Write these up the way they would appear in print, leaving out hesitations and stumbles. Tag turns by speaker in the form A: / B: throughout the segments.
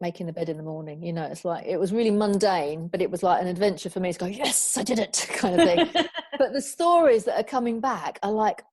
A: making the bed in the morning. You know, it's like, it was really mundane, but it was like an adventure for me to go, yes, I did it, kind of thing. But the stories that are coming back are like,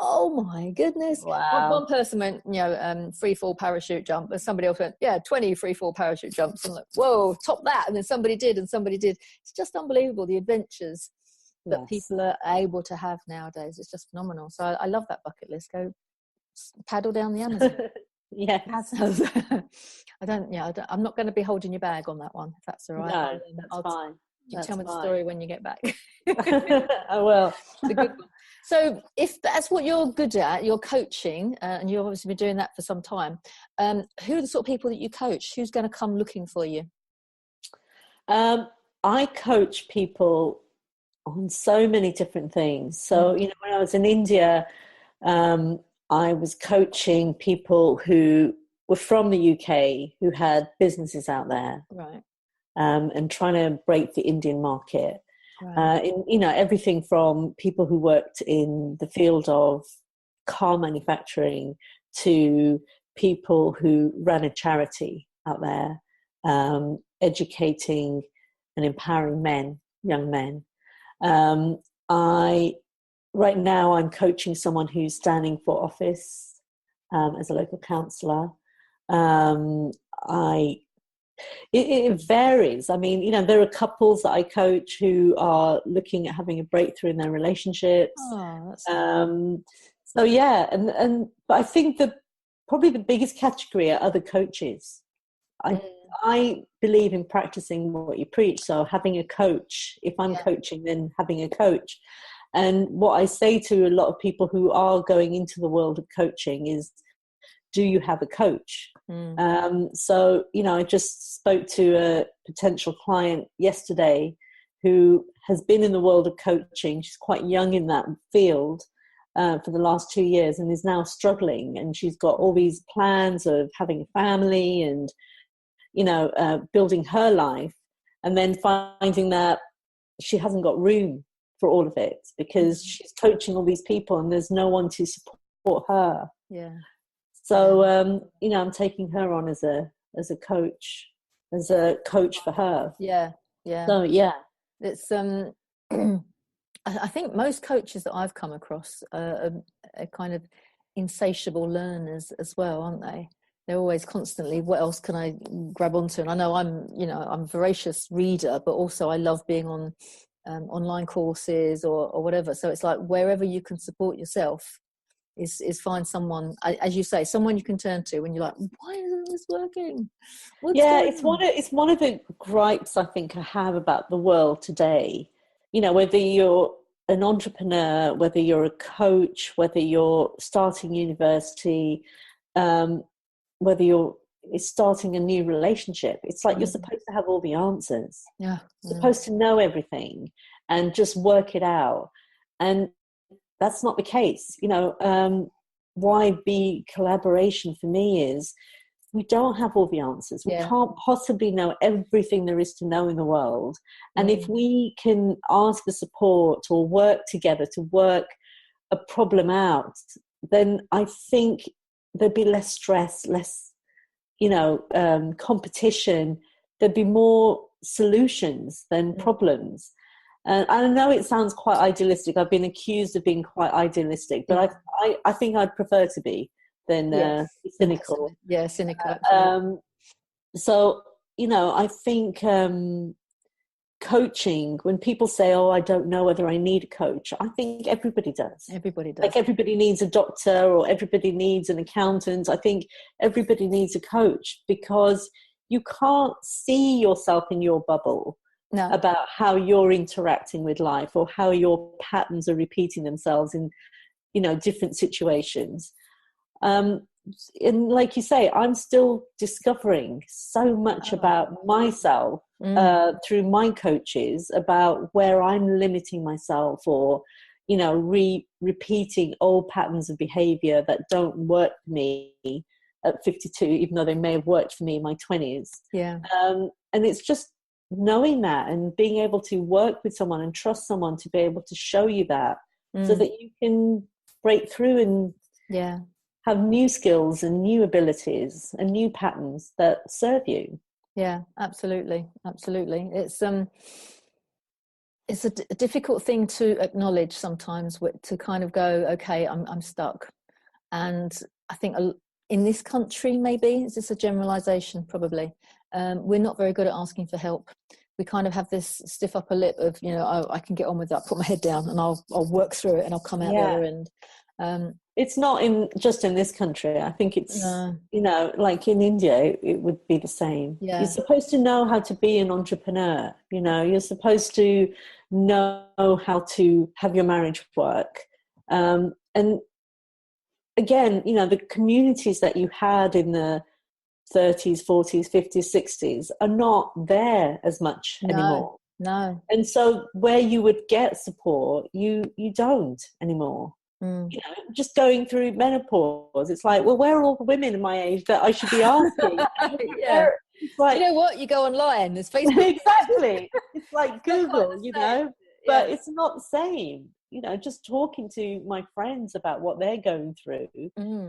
A: oh my goodness.
B: Wow.
A: One person went, you know, free fall parachute jump, and somebody else went, yeah, 20 free fall parachute jumps. And like, whoa, top that. And then somebody did, and somebody did. It's just unbelievable, the adventures that people are able to have nowadays. It's just phenomenal. So I love that bucket list. Go paddle down the Amazon.
B: Yeah.
A: I'm not going to be holding your bag on that one, if that's all right.
B: No, that's fine.
A: You tell me the story when you get back.
B: I will.
A: It's a good one. So if that's what you're good at, you're coaching, and you've obviously been doing that for some time, who are the sort of people that you coach? Who's going to come looking for you?
B: I coach people on so many different things. So, you know, when I was in India, I was coaching people who were from the UK, who had businesses out there.
A: Right.
B: And trying to break the Indian market.
A: Right.
B: You know, everything from people who worked in the field of car manufacturing to people who ran a charity out there, educating and empowering men, young men. Right now I'm coaching someone who's standing for office as a local councillor. It varies. I mean, you know, there are couples that I coach who are looking at having a breakthrough in their relationships.
A: Oh, that's
B: so yeah, but I think probably the biggest category are other coaches. I believe in practicing what you preach. So having a coach, if I'm coaching, then having a coach. And what I say to a lot of people who are going into the world of coaching is, do you have a coach? So, you know, I just spoke to a potential client yesterday who has been in the world of coaching. She's quite young in that field for the last 2 years and is now struggling. And she's got all these plans of having a family and, you know, building her life, and then finding that she hasn't got room for all of it because she's coaching all these people and there's no one to support her.
A: Yeah.
B: So, you know, I'm taking her on as a coach for her.
A: Yeah. Yeah.
B: So, yeah.
A: It's, I think most coaches that I've come across are kind of insatiable learners as well, aren't they? They're always constantly, what else can I grab onto? And I know I'm a voracious reader, but also I love being on online courses or whatever. So it's like wherever you can support yourself is find someone, as you say, someone you can turn to when you're like, why isn't this working?
B: It's one of the gripes I think I have about the world today. You know, whether you're an entrepreneur, whether you're a coach, whether you're starting university, whether you're starting a new relationship, it's like you're supposed to have all the answers.
A: Yeah.
B: You're supposed to know everything and just work it out. And that's not the case. You know, why BeCollaboration for me is we don't have all the answers. We can't possibly know everything there is to know in the world. And if we can ask for support or work together to work a problem then I think there'd be less stress, less, competition. There'd be more solutions than problems. I know it sounds quite idealistic. I've been accused of being quite idealistic, but I think I'd prefer to be than cynical.
A: Yeah, cynical.
B: So, I think coaching, when people say, oh, I don't know whether I need a coach, I think everybody does.
A: Everybody does.
B: Like everybody needs a doctor or everybody needs an accountant. I think everybody needs a coach because you can't see yourself in your bubble.
A: No.
B: About how you're interacting with life or how your patterns are repeating themselves in, different situations. And like you say, I'm still discovering so much about myself through my coaches, about where I'm limiting myself or, repeating old patterns of behavior that don't work for me at 52, even though they may have worked for me in my 20s.
A: Yeah.
B: And it's just knowing that and being able to work with someone and trust someone to be able to show you that so that you can break through and have new skills and new abilities and new patterns that serve you.
A: Yeah, absolutely. Absolutely. It's a difficult thing to acknowledge sometimes, to kind of go, okay, I'm stuck. And I think in this country, maybe, it's just a generalization, probably, we're not very good at asking for help. We kind of have this stiff upper lip of, oh, I can get on with that, put my head down and I'll work through it and I'll come out the other end.
B: It's not just in this country. I think it's, like in India, it would be the same.
A: Yeah.
B: You're supposed to know how to be an entrepreneur. You're supposed to know how to have your marriage work. And again, the communities that you had in the 30s, 40s, 50s, 60s are not there as much anymore.
A: No.
B: And so where you would get support, you don't anymore. Just going through menopause, it's like, well, where are all the women in my age that I should be asking?
A: Yeah.
B: It's like,
A: you know what? You go online, there's Facebook.
B: Exactly. It's like Google, but
A: Yeah.
B: it's not the same. Just talking to my friends about what they're going through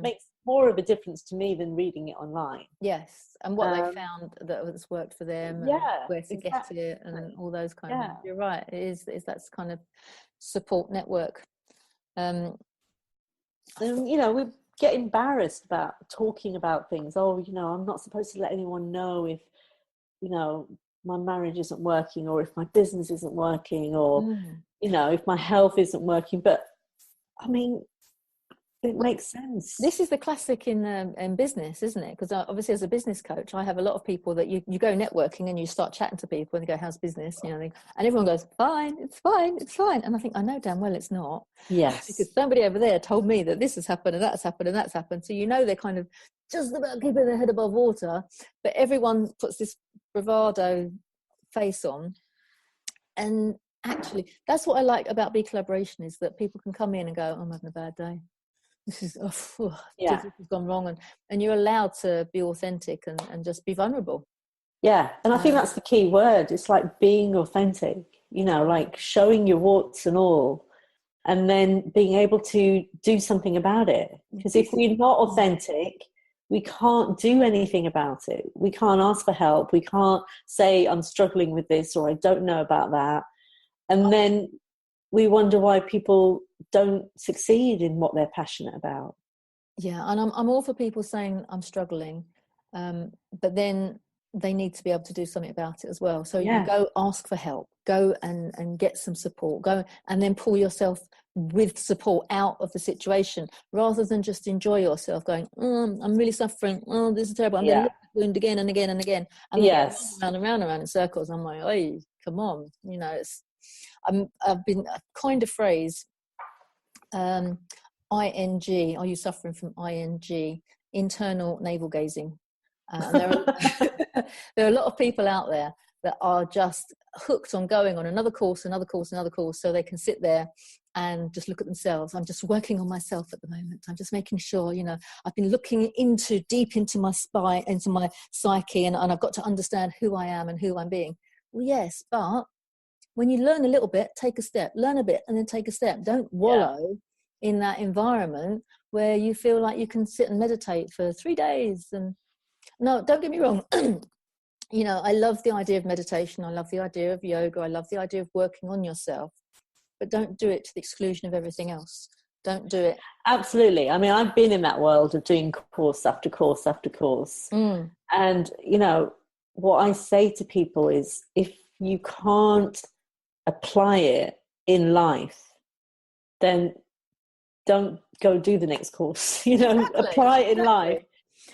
B: makes more of a difference to me than reading it online.
A: Yes, and what they found that's worked for them, and where to get it, and all those kind of things. You're right. It is that's kind of support network.
B: And we get embarrassed about talking about things. Oh, I'm not supposed to let anyone know if my marriage isn't working, or if my business isn't working, or if my health isn't working. But I mean, it makes sense.
A: This is the classic in business, isn't it? Because obviously, as a business coach, I have a lot of people that you go networking and you start chatting to people and they go, "How's business?" And everyone goes, "Fine, it's fine, it's fine." And I think, I know damn well it's not.
B: Yes,
A: because somebody over there told me that this has happened and that's happened and that's happened. So they're kind of just about keeping their head above water, but everyone puts this bravado face on. And actually, that's what I like about BeCollaboration, is that people can come in and go, "I'm having a bad day. This has gone wrong," and you're allowed to be authentic and just be vulnerable.
B: Yeah, and I think that's the key word. It's like being authentic, like showing your warts and all, and then being able to do something about it. Because if we're not authentic, we can't do anything about it. We can't ask for help. We can't say, "I'm struggling with this," or "I don't know about that." And then we wonder why people don't succeed in what they're passionate about.
A: Yeah, and I'm all for people saying, "I'm struggling," but then they need to be able to do something about it as well. So you go ask for help, go and get some support, go and then pull yourself with support out of the situation, rather than just enjoy yourself going, "I'm really suffering. Oh, this is terrible. I'm going to look at the wound again and again and again." And then around in circles. I'm like, "Hey, come on." I've been coined a phrase, ING, are you suffering from ING, internal navel gazing? And there are a lot of people out there that are just hooked on going on another course, so they can sit there and just look at themselves. "I'm just working on myself at the moment. I'm just making sure, I've been looking deep into my spine, into my psyche, and I've got to understand who I am and who I'm being." Well, yes, but when you learn a little bit, take a step, learn a bit, and then take a step. Don't wallow in that environment where you feel like you can sit and meditate for 3 days. And no, don't get me wrong. I love the idea of meditation. I love the idea of yoga. I love the idea of working on yourself, but don't do it to the exclusion of everything else. Don't do it.
B: Absolutely. I mean, I've been in that world of doing course after course after course. And, what I say to people is, if you can't apply it in life, then don't go do the next course. Apply it in life.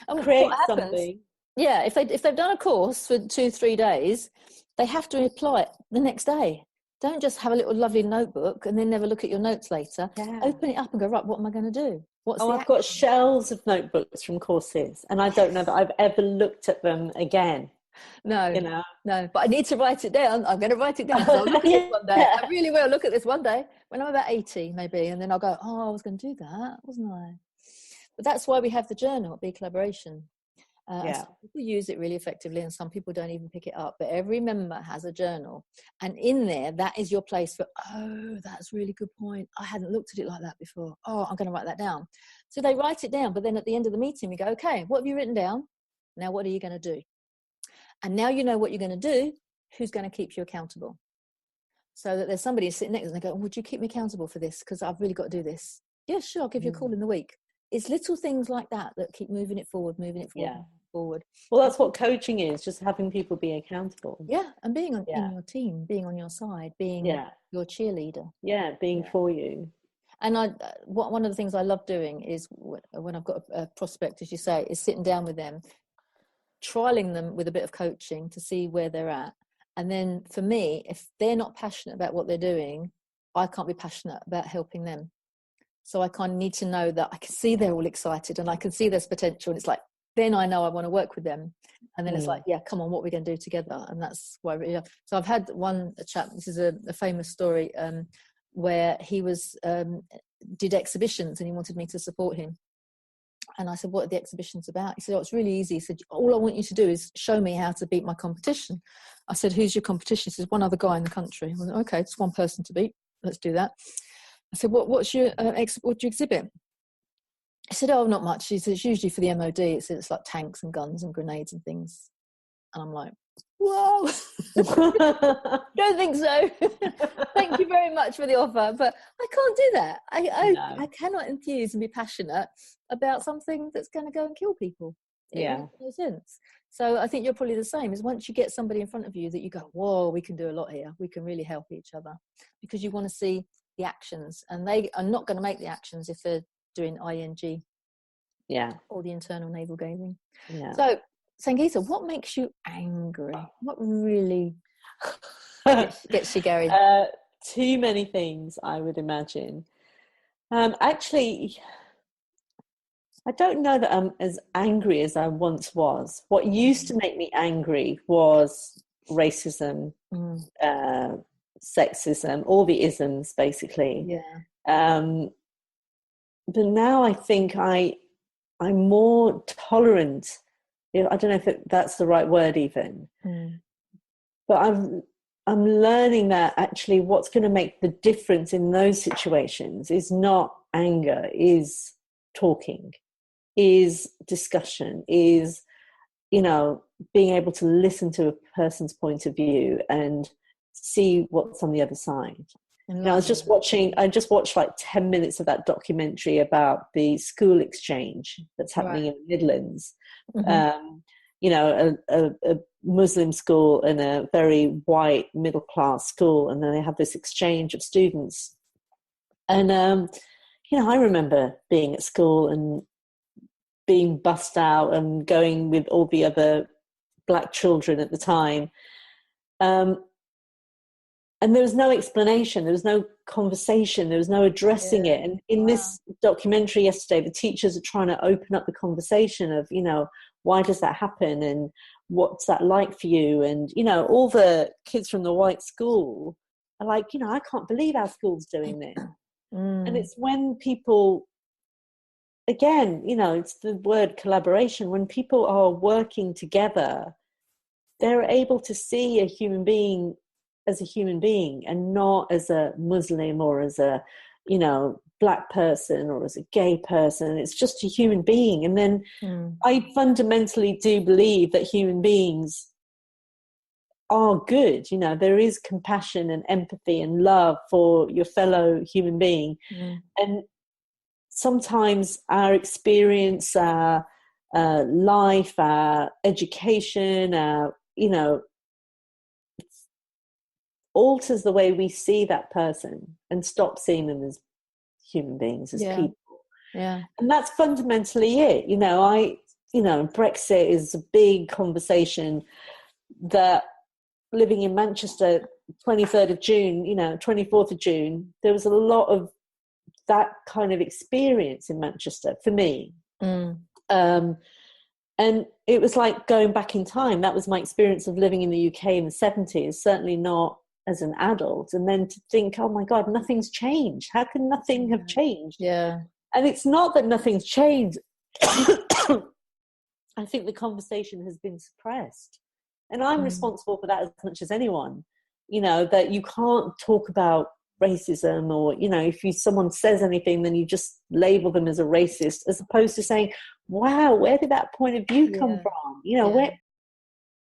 B: And create something.
A: Yeah, if they've done a course for 2-3 days, they have to apply it the next day. Don't just have a little lovely notebook and then never look at your notes later. Open it up and go, right, what am I going to do?
B: I've got shelves of notebooks from courses, and I don't know that I've ever looked at them again.
A: No, but I need to write it down. I'm going to write it down. So I'll look at this one day. I really will look at this one day when I'm about 80 maybe, and then I'll go, "Oh, I was going to do that, wasn't I?" But that's why we have the journal at BeCollaboration. And some people use it really effectively and some people don't even pick it up. But every member has a journal. And in there, that is your place for, oh, that's a really good point. I hadn't looked at it like that before. Oh, I'm going to write that down. So they write it down. But then at the end of the meeting, we go, okay, what have you written down? Now, what are you going to do? And now you know what you're going to do. Who's going to keep you accountable? So that there's somebody sitting next to them and they go, would you keep me accountable for this? Because I've really got to do this. Yeah, sure. I'll give you a call in the week. It's little things like that that keep moving it forward. Forward.
B: Well, that's what coaching is, just having people be accountable.
A: Yeah, and being in your team, being on your side, being your cheerleader.
B: Yeah, being for you.
A: And one of the things I love doing is when I've got a prospect, as you say, is sitting down with them, trialing them with a bit of coaching to see where they're at. And then for me, if they're not passionate about what they're doing, I can't be passionate about helping them. So I kind of need to know that I can see they're all excited and I can see there's potential. And it's like, then I know I want to work with them. And then it's like, yeah, come on, what are we going to do together? And that's why. So I've had a chap, this is a famous story, where he did exhibitions and he wanted me to support him. And I said, what are the exhibitions about? He said, oh, it's really easy. He said, all I want you to do is show me how to beat my competition. I said, who's your competition? He says, one other guy in the country. I was like, okay, it's one person to beat. Let's do that. I said, what do you exhibit? He said, oh, not much. He said, it's usually for the MOD. It's like tanks and guns and grenades and things. And I'm like, whoa, don't think so. Thank you very much for the offer. But I can't do that. I cannot enthuse and be passionate about something that's going to go and kill people. It makes no sense. So I think you're probably the same. Is once you get somebody in front of you that you go, whoa, we can do a lot here. We can really help each other. Because you want to see the actions. And they are not going to make the actions if they're doing ING, or the internal navel gazing. So Sangita, what makes you angry? What really gets you going?
B: Too many things, I would imagine. Actually, I don't know that I'm as angry as I once was. What used to make me angry was racism, sexism, all the isms, basically. But now I think I'm more tolerant. I don't know if that's the right word even. But I'm learning that actually what's going to make the difference in those situations is not anger, is talking, is discussion, is, being able to listen to a person's point of view and see what's on the other side. I just watched like 10 minutes of that documentary about the school exchange that's happening in the Midlands. A Muslim school and a very white middle class school, and then they have this exchange of students. And I remember being at school and being bussed out and going with all the other black children at the time. And there was no explanation, there was no conversation, there was no addressing it. And in this documentary yesterday, the teachers are trying to open up the conversation of, why does that happen? And what's that like for you? And, all the kids from the white school are like, I can't believe our school's doing this. And it's when people, again, it's the word collaboration. When people are working together, they're able to see a human being as a human being and not as a Muslim or as a, black person or as a gay person. It's just a human being. And then I fundamentally do believe that human beings are good. There is compassion and empathy and love for your fellow human being. And sometimes our experience, our life, our education, our, alters the way we see that person and stop seeing them as human beings, as people. And that's fundamentally it. Brexit is a big conversation that, living in Manchester, 23rd of June, 24th of June, there was a lot of that kind of experience in Manchester for me. And it was like going back in time. That was my experience of living in the UK in the 70s, certainly not as an adult. And then to think, oh my God, nothing's changed. How can nothing have changed? And it's not that nothing's changed. I I think the conversation has been suppressed. And I'm responsible for that as much as anyone. You know, that you can't talk about racism, or, you know, if someone says anything, then you just label them as a racist, as opposed to saying, wow, where did that point of view come from? You know,